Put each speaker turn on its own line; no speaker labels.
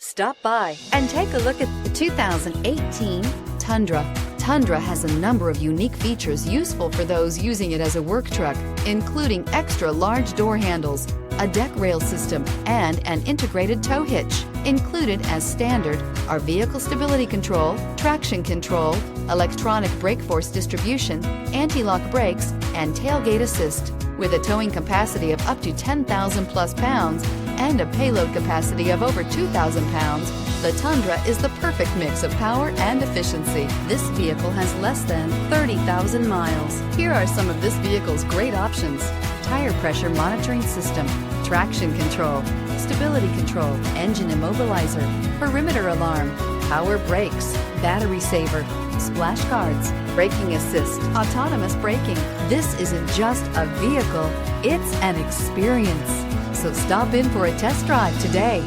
Stop by and take a look at the 2018 Tundra. Tundra has a number of unique features useful for those using it as a work truck, including extra large door handles, a deck rail system, and an integrated tow hitch. Included as standard are vehicle stability control, traction control, electronic brake force distribution, anti-lock brakes, and tailgate assist. With a towing capacity of up to 10,000 plus pounds and a payload capacity of over 2,000 pounds, the Tundra is the perfect mix of power and efficiency. This vehicle has less than 30,000 miles. Here are some of this vehicle's great options: tire pressure monitoring system, traction control, stability control, engine immobilizer, perimeter alarm, power brakes, battery saver, splash guards, braking assist, autonomous braking. This isn't just a vehicle, it's an experience. So stop in for a test drive today.